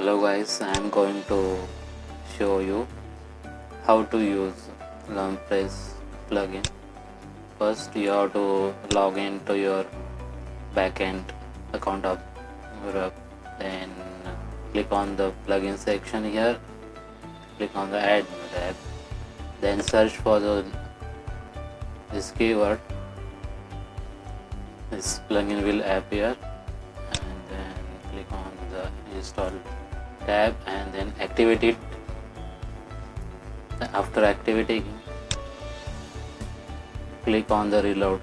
Hello guys, I am going to show you how to use Learnpress plugin. First you have to log into your backend account of Europe, then click on the plugin section here, click on the add new tab, then search for this keyword. This plugin will appear, and then click on the install tab and then activate it. After activating, click on the reload.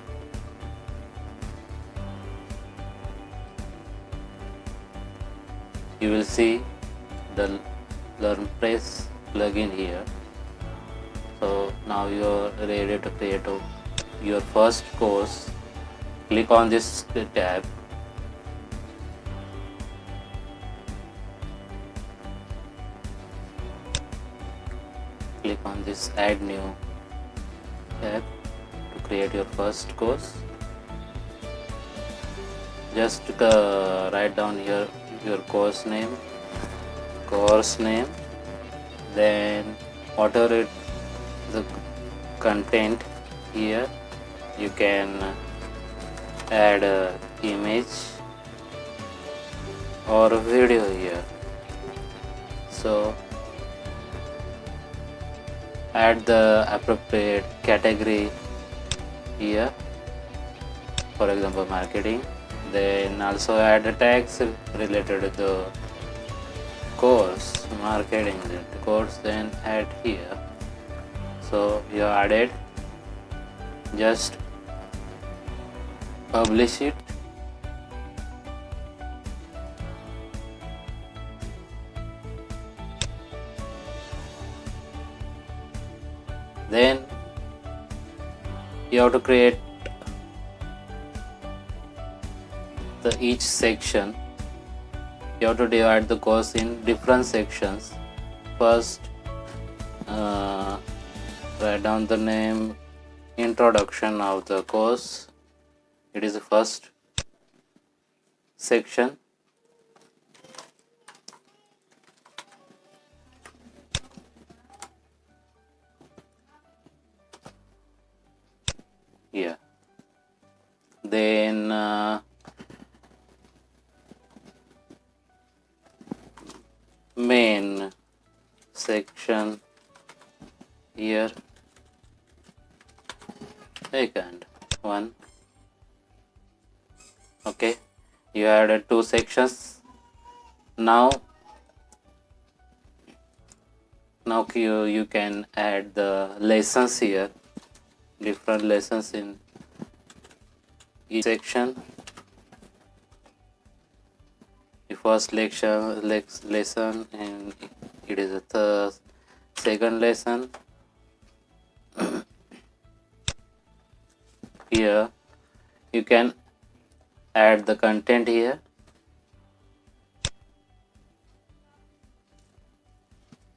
You will see the Learnpress plugin here. So now you are ready to create your first course. Click on this tab. Click on this add new tab to create your first course. Just write down here your course name, then whatever the content here, you can add a image or a video here. So add the appropriate category here, for example marketing. Then also add the tags related to the course, marketing course, then add here. So you added, just publish it. Then you have to create each section. You have to divide the course in different sections. First, write down the name, introduction of the course. It is the first section. Yeah. Then main section here, second one. Okay, you added two sections. Now you can add the lessons here, different lessons in each section. The first lesson, and it is the second lesson. Here you can add the content here,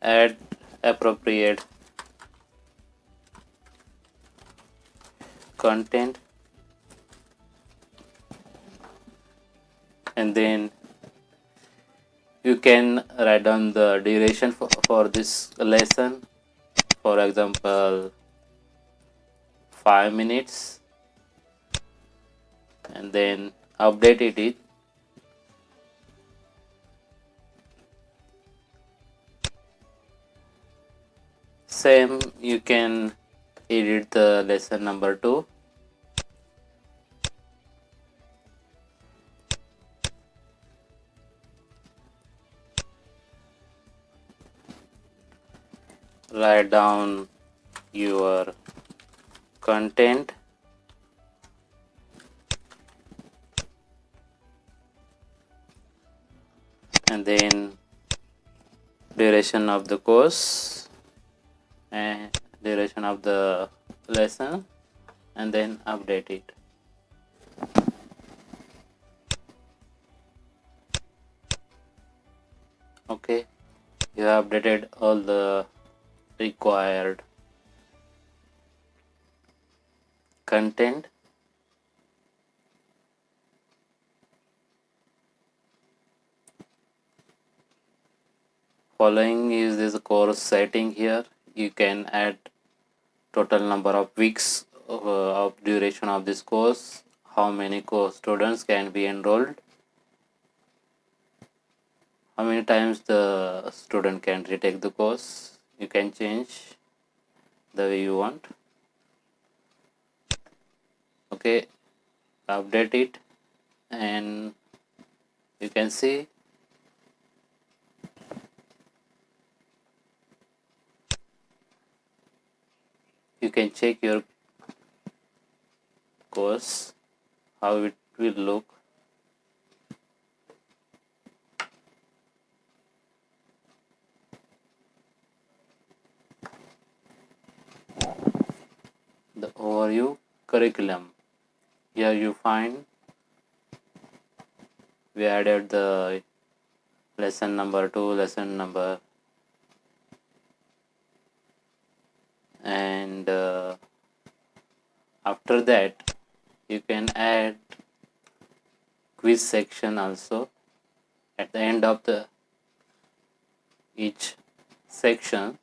add appropriate content, and then you can write down the duration for this lesson, for example 5 minutes, and then update it. Same, you can edit the lesson number 2. Write down your content, and then duration of the course and duration of the lesson, and then update it. Okay, you have updated all the required content. Following is this course setting. Here you can add total number of weeks of duration of this course, how many course students can be enrolled, how many times the student can retake the course. You can change the way you want. Okay, update it, and you can see you can check your course how it will look. The overview curriculum. Here you find we added the lesson number 2, lesson number, and after that you can add quiz section also at the end of the each section.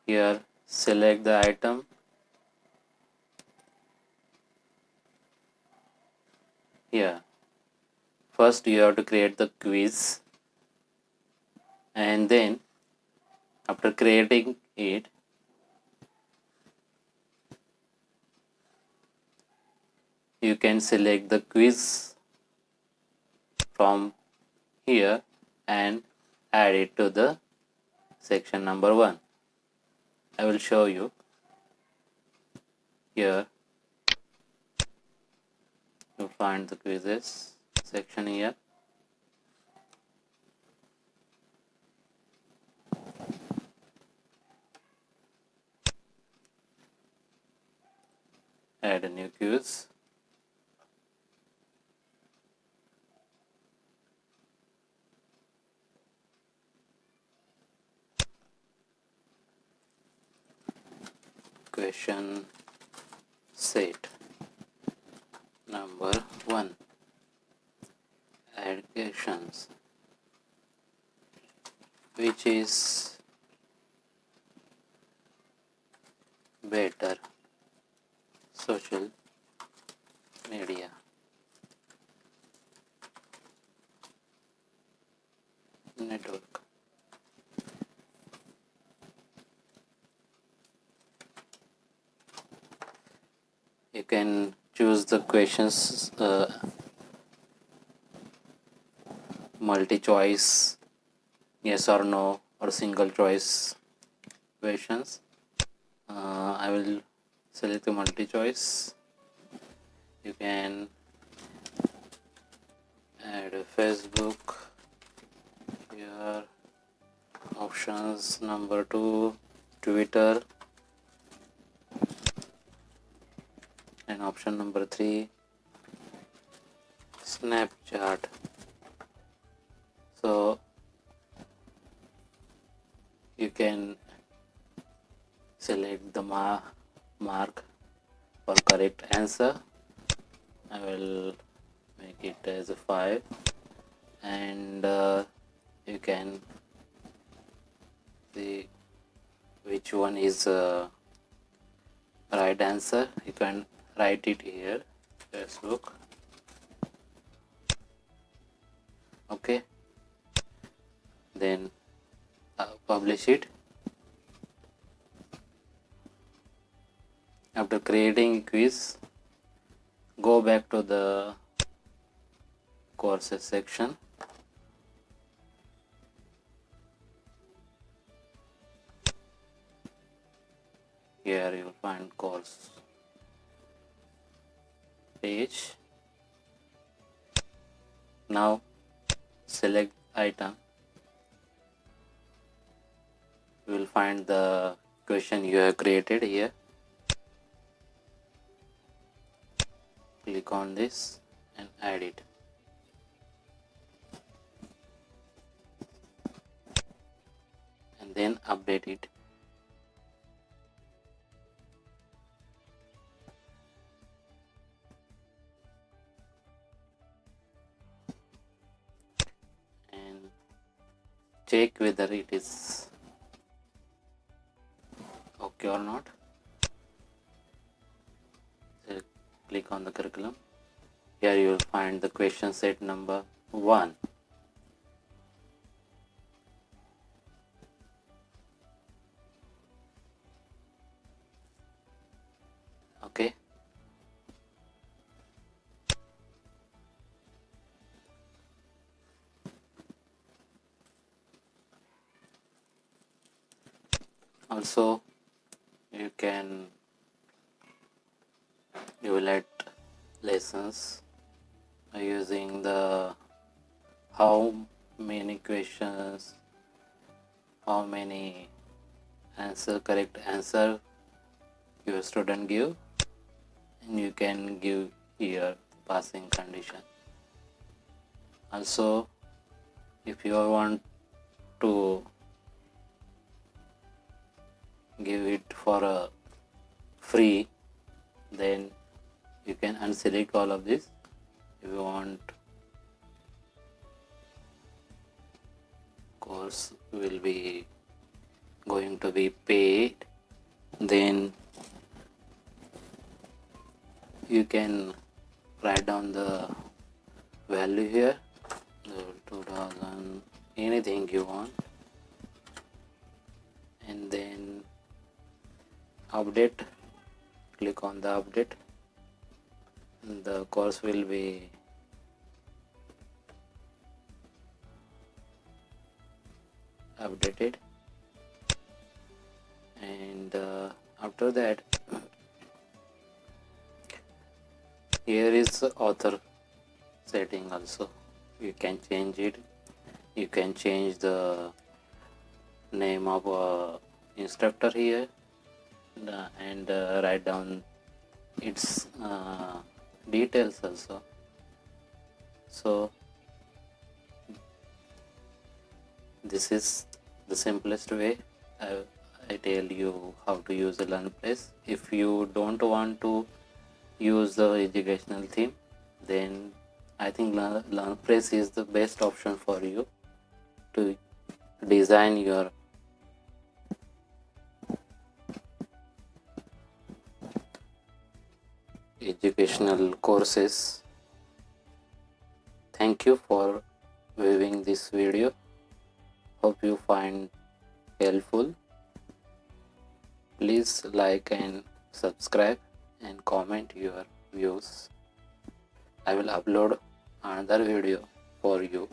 Here select the item. Here first you have to create the quiz, and then after creating it, you can select the quiz from here and add it to the section number 1. I will show you. Here you find the quizzes section here. Add a new quiz. Question set number 1. Add questions. Which is better, social media, network? You can choose the questions multi-choice, yes or no, or single choice questions. I will select the multi-choice. You can add a Facebook. Here options number 2, Twitter, and option number 3, Snapchat. So you can select the mark for correct answer. I will make it as a 5, and you can see which one is right answer. You can write it here, Facebook. Okay, then publish it. After creating a quiz, go back to the courses section. Here you will find course page. Now select item. You will find the question you have created here. Click on this and add it. And then update it. check whether it is okay or not. So click on the curriculum. Here you will find the question set number 1. Okay. Also, you will add lessons using the how many questions, how many correct answer your student give, and you can give here passing condition. Also, if you want to give it for a free, then you can unselect all of this. If you want course will be going to be paid, then you can write down the value here, the 2000, anything you want, and then update. Click on the update. The course will be updated, and after that, here is the author setting. Also you can change it. You can change the name of instructor here, and write down its details also. So this is the simplest way. I tell you how to use the Learnpress. If you don't want to use the educational theme, then I think Learnpress is the best option for you to design your educational courses. Thank you for viewing this video. Hope you find helpful. Please like and subscribe and comment your views. I will upload another video for you.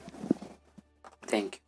Thank you.